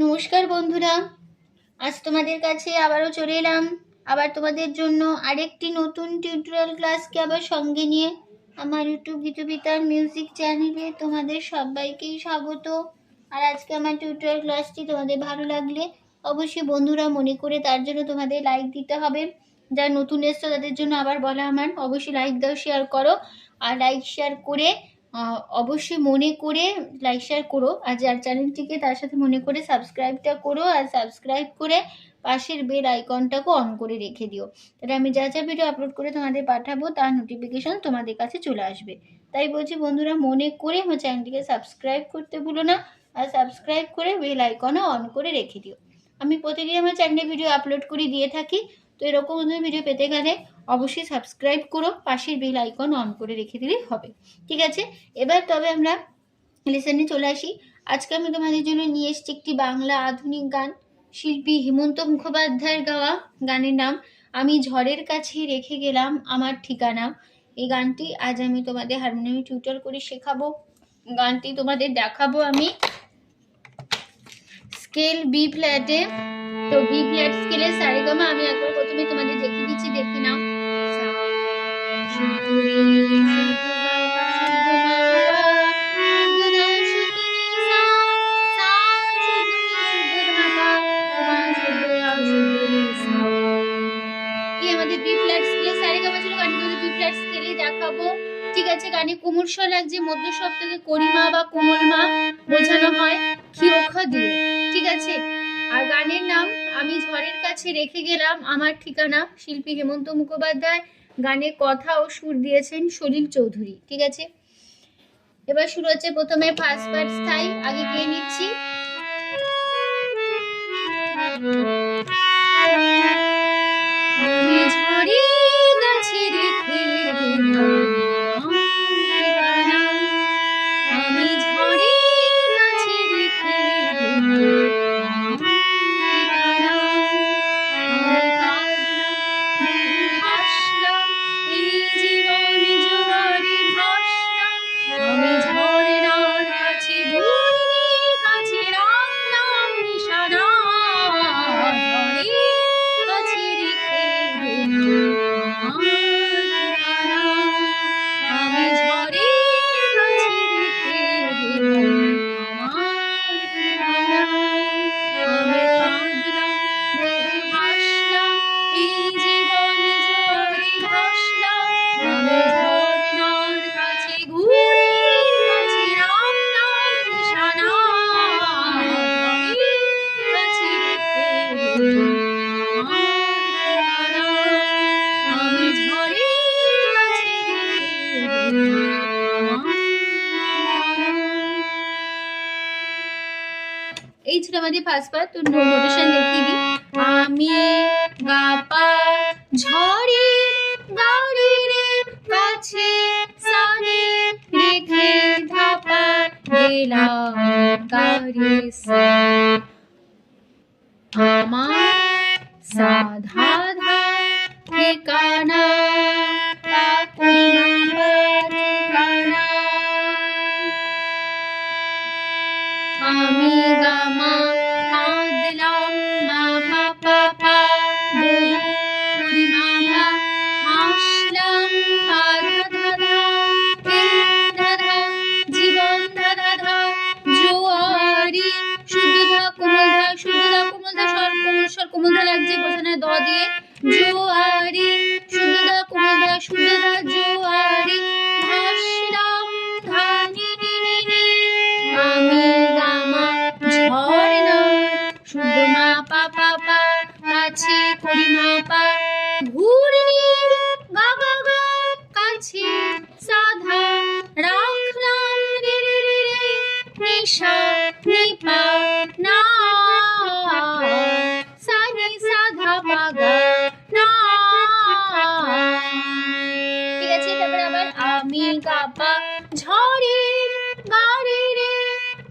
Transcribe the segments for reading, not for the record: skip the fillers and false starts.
নমস্কার বন্ধুরা, আজ তোমাদের কাছে আবারও চলে এলাম। আবার তোমাদের জন্য আরেকটি নতুন টিউটোরিয়াল ক্লাসকে আবার সঙ্গে নিয়ে আমার ইউটিউব গীতবিতার মিউজিক চ্যানেলে তোমাদের সবাইকেই স্বাগত। আর আজকে আমার টিউটোরিয়াল ক্লাসটি তোমাদের ভালো লাগলে অবশ্যই বন্ধুরা মনে করে তার জন্য তোমাদের লাইক দিতে হবে। যারা নতুন এসছো তাদের জন্য আবার বলা আমার অবশ্যই লাইক দাও, শেয়ার করো। আর লাইক শেয়ার করে অবশ্যই মনে করে লাইক শেয়ার করো। আর যার চ্যানেলটিকে তার সাথে মনে করে সাবস্ক্রাইবটা করো। আর সাবস্ক্রাইব করে পাশের বেল আইকনটাকে অন করে রেখে দিও, তাহলে আমি যা যা ভিডিও আপলোড করে তোমাদের পাঠাবো তার নোটিফিকেশন তোমাদের কাছে চলে আসবে। তাই বলছি বন্ধুরা, মনে করে আমার চ্যানেলটিকে সাবস্ক্রাইব করতে ভুলো না। আর সাবস্ক্রাইব করে বেল আইকনও অন করে রেখে দিও। আমি প্রতিদিন আমার চ্যানেলে ভিডিও আপলোড করে দিয়ে থাকি। তো এরকম ভিডিও পেতে গেলে অবশ্যই সাবস্ক্রাইব করো, পাশের বেল আইকন অন করে রেখে দিলেই হবে। ঠিক আছে, এবার তবে আমরা লেসনে চলে আসি। আজকে আমি তোমাদের জন্য নিয়ে এসেছি একটি বাংলা আধুনিক গান, শিল্পী হেমন্ত মুখোপাধ্যায়ের গাওয়া। গানের নাম আমি ঝড়ের কাছে রেখে গেলাম আমার ঠিকানা। এই গানটি আজ আমি তোমাদের হারমোনিয়ামে টিউটর করে শেখাবো। গানটি তোমাদের দেখাবো আমি স্কেল বি ফ্ল্যাটে। তো বি ফ্ল্যাট স্কেলে সারেগামা আমি একবার প্রথমে তোমাদের দেখিয়ে দিচ্ছি, দেখে নাও। দেখাবো, ঠিক আছে। গানে কোমল স্বর লাগছে, মধ্য স্বর থেকে করিমা বা কোমল মা বোঝানো হয় খিওখা দিয়ে, ঠিক আছে। আর গানের নাম আমি ঝড়ের কাছে রেখে গেলাম আমার ঠিকানা, শিল্পী হেমন্ত মুখোপাধ্যায়। গানে কথা ও সুর দিয়েছেন সলিল চৌধুরী, ঠিক আছে। এবার শুরু হচ্ছে প্রথমে ফার্স্ট পার্ট স্থায়ী, আগে গিয়ে নিচ্ছি। আমি ঝড়ের কাছে রেখে গেলাম আমি ঝড়ের কাছে রেখে ভাসলাম এই জীবন জোয়ারে ভাসলাম আমি ঝড়ের কাছে ঘুরির কাছে রাখলাম নিশানা ঝড়ের কাছে রেখে আমি ঝড়ের কাছে রেখে আমি কাঁদলাম হাসলাম এই জীবন জোয়ারে ভাসলাম আমি ঝড়ের কাছে ঘুরির কাছে রাখলাম নিশানা ঝড়ের কাছে রেখে আমি ঝড়ের কাছে এই ছিল আমাদের ফার্স্ট পার্ট। তো নোটেশন দেখিয়ে দিই। আমি গাপা ঝড়ের গাড়ির কাছে সানে রেখে ধাপা গেলাম গাড়ি আমার সাধা ধা ঠিকানা ঠিকানা আমি গামা দিলাম মা পা পা মামা হাসলাম ধাধা ধাধা জীবন ধাধা জোয়ারি শুদ্ধ কোমল ধা স্বর কোমল ধা লাগছে বোঝানো দ দিয়ে জোয়ারি শুদ্ধ ধা জোয়ারি ভাসলাম ধানি আমি গামা ঝড় না শুদ্ধ মা পা পা পা কাছে করি মা পা ঘুরির গা গা গা কাছে সাধা রাখলাম রে রে রে রে নিশা নিপা না সানি সাধা পাগা না, ঠিক আছে। তারপরে আবার আমি গাপা ঝড়ের গাড়ির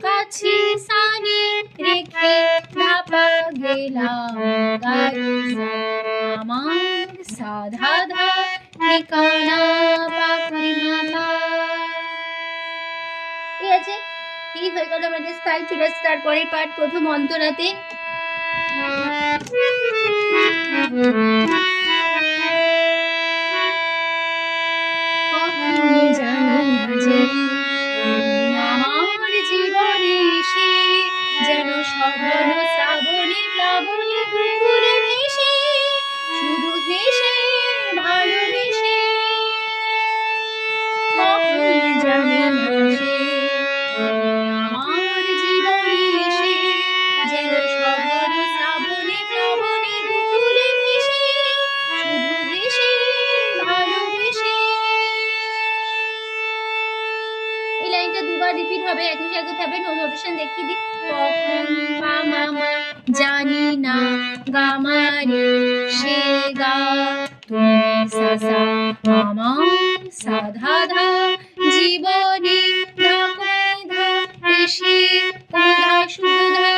কাছে সানি রেখে ধাপা গেলাম গাড়ি আমার সাধা ধা ঠিকানা পাখি মাথা, ঠিক আছে। এই হয়ে গেল আমাদের স্থায়ী চলে আসছে তারপরে পাঠ প্রথম অন্তরাতে। জানি না যে আমার জীবনে সে যেন স্বপ্ন শ্রাবণে প্লাবনে দুপুরে ভেসে শুধু হেসে ভালোবেসে জানি না সে আমার জীবনে সে যেন স্বপ্ন শ্রাবণে প্লাবনে দুপুরে ভেসে শুধু হেসে ভালোবেসে। এই লাইনটা দুবার রিপিট হবে, একই সাথে হবে। নোটেশন দেখিয়ে দিই। কখন পা মামা জানি না গামারে সে গা তুমি সাসা আমার সাধা ধা জীবনে ধা এসে কোধা সুধা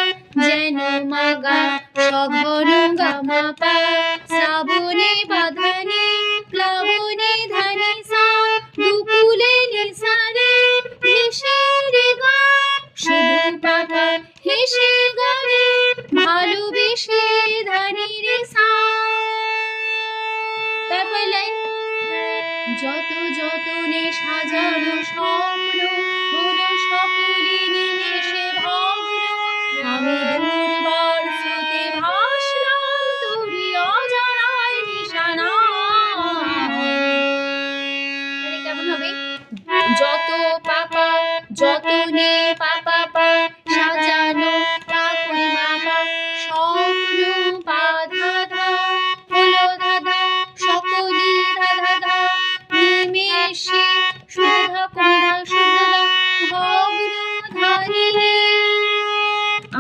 যেন মাগা সঘন গামা পা শ্রাবণে বাধানে প্লাবনে ধানে সা দুকুলে নিসারে হেসে রে গা শুধু পাপা হেসে গারে ভালোবেসে ধানি রে সা। তারপর লাইন যত যতনে সাজানো স্বপ্ন হলো সকলে নিমেষে ভগ্ন আমি দুর্বার স্রোতে ভাসলাম তোরি অজানায় নিশানা। কেমন হবে? যত পাপা যতনে পাপা পা সাজানো পাপড়ি মাপা স্বপ্ন বাধা ধা হলো দাদা সকলি দাদা দা নিমেষে সুধা কুধা সুধা ভগ্ন ধারিণী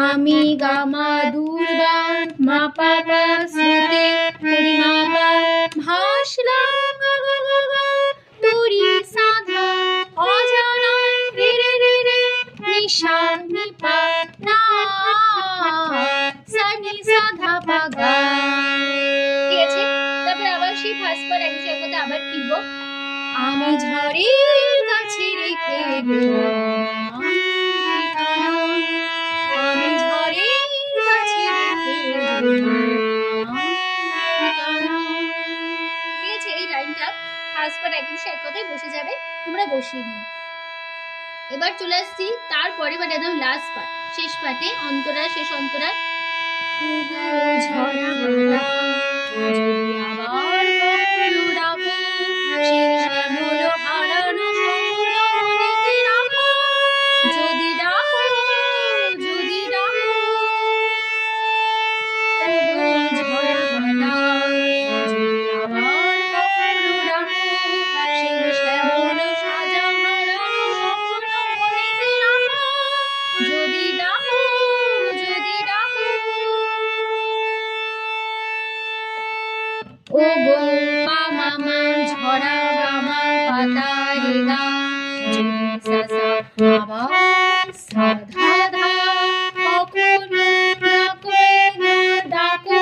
আমি গামা দুর্বার মাপা পা স্রোতে পরিমাপা ভাসলাম তোরি সাধা অজানা রে রে রে নিশা নিপা না সানি সাধা পাগা। ঠিক আছে, তারপর আবার সেই ফার্স্ট পার্ট একই জায়গাতে আবার ফিরবো। আমি ঝড়ের কাছে রেখে গেলাম আমি ঝড়ের কাছে রেখে গেলাম। ঠিক আছে, এই লাইনটা ফার্স্ট পার্ট একই জায়গায় বসে যাবে, তোমরা বসিয়ে নিও। এবার চলে আসছি তারপরে মানে একদম লাস্ট পার্ট, শেষ পার্টে অন্তরা, শেষ অন্তরা। ঝরা বালা যদি আবার কখনো ডাকো সেই শ্যামল হারানো স্বপ্ন মনেতে রাখো যদি ডাকো যদি ডাকো। ঝরা বালা যদি আবার কখনো ডাকো সেই শ্যামল সাজা হারানো স্বপ্ন মনেতে রাখো যদি ডাকো যদি ডাকো। ও গো পা মামা ঝরা গামা পাতা রে গা যদি সাসা আবার সাধা ধা কখনো ডাকো ডাকো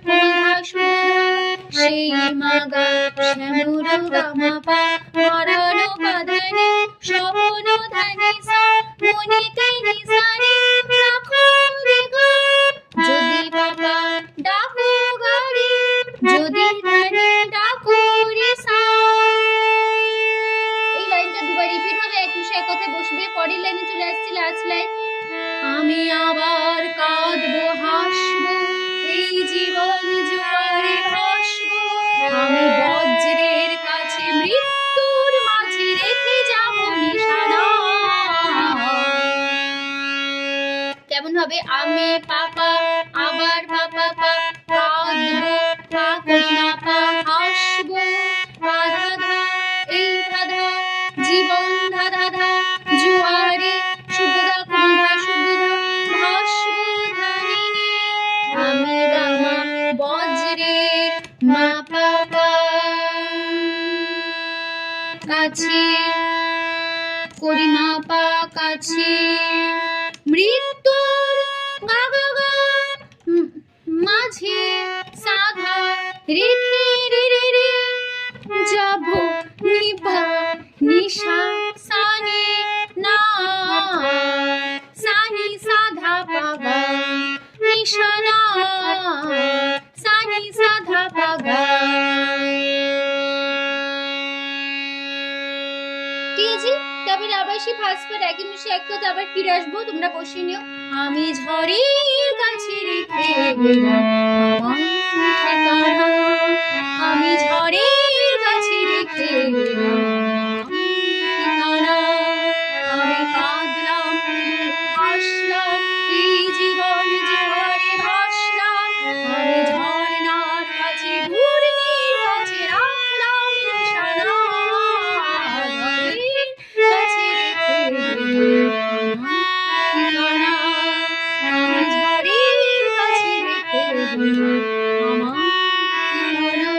কোধা সুধা সেই মাগা শ্যামল গামা পা হারানো বাধানে স্বপ্ন ধানে সা মনেতে নিসারে রাখো রে গা যদি পাপা ডাকো গারে যদি ধানে ডাকো রে সা। এই লাইনটা দুবার রিপিট হবে, একই সাথে কথা বসবে। পরের লাইনে চলে আসছে লাস্ট লাইন। আমি আবার কাঁদবো হাসবো এই জীবন জোয়ারে ভাসবো আমি বজ্রের কাছে মৃত্যুর মাঝে রেখে যাব নিশানা। কেমন হবে? আমি পাপা আবার পাপা পা কাঁদবো পা করিমা পা হাসবো বাধা ধা এই ধাধা জীবন ধাধা ধা জোয়ারে শুদ্ধা কুন্ধা শুদ্ধা ভাসবো ধারিণী আমি গামা বজ্রের মা পাপা কাছে করিমা পা কাছে মৃত্যুর গা গা গা মাঝে সাধা রেখে রে রে রে যাব নিভা নিশা সানে না। নিশানা সানি সাধা পাগা। ঠিক আছে, তারপরে আবার সেই ফার্স্ট পার্ট একই মিশে এক কথা আবার ফিরে আসবো, তোমরা বসিয়ে নিও। আমি ঝড়ের কাছে রেখে গেলাম ঠিকানা, আমি ঝড়ের কাছে রেখে গেলাম ঠিকানা, আমি কাঁদলাম হাসলাম এই জীবন জোয়ারে ভাসলাম, আমি ঝর্ণার কাছে ঘূর্ণির কাছে রাখলাম নিশানা, ঝড়ের কাছে রেখে গেলাম ঠিকানা, আমি ঝড়ের কাছে রেখে গেলাম আমার ঠিকানা,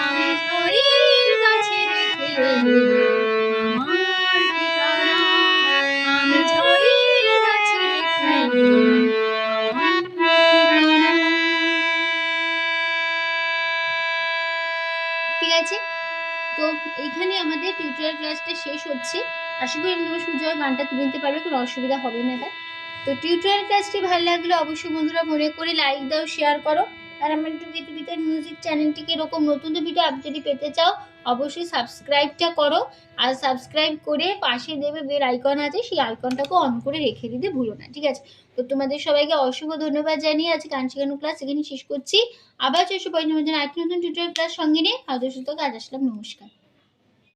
আমি ঝড়ের কাছে রেখে গেলাম আমার ঠিকানা, আমি ঝড়ের কাছে রেখে গেলাম আমার ঠিকানা। ঠিক আছে, তো এইখানে আমাদের টিউটোরিয়াল ক্লাসটা শেষ হচ্ছে। আশা করি তোমরা সুযোগ গানটা তুলে নিতে পারবে, কোনো অসুবিধা হবে না এটা। তো টিউটোরিয়াল ক্লাসটি ভালো লাগলে অবশ্যই বন্ধুরা মনে করে লাইক দাও, শেয়ার করো। আর আমার একটু গীতবিতান মিউজিক চ্যানেলটিকে এরকম নতুন ভিডিও আপডেট পেতে চাও অবশ্যই সাবস্ক্রাইবটা করো। আর সাবস্ক্রাইব করে পাশে দেবে বেল আইকন আছে, সেই আইকনটাকে অন করে রেখে দিতে ভুলো না। ঠিক আছে, তো তোমাদের সবাইকে অসংখ্য ধন্যবাদ জানিয়ে আজকে গান শেখানো ক্লাস এখানে শেষ করছি। আবার চেষ্টা করি তোমাদের আরেকটি নতুন টিউটোরিয়াল ক্লাস সঙ্গে নিয়ে আদর্শ কাজ আসলাম। নমস্কার।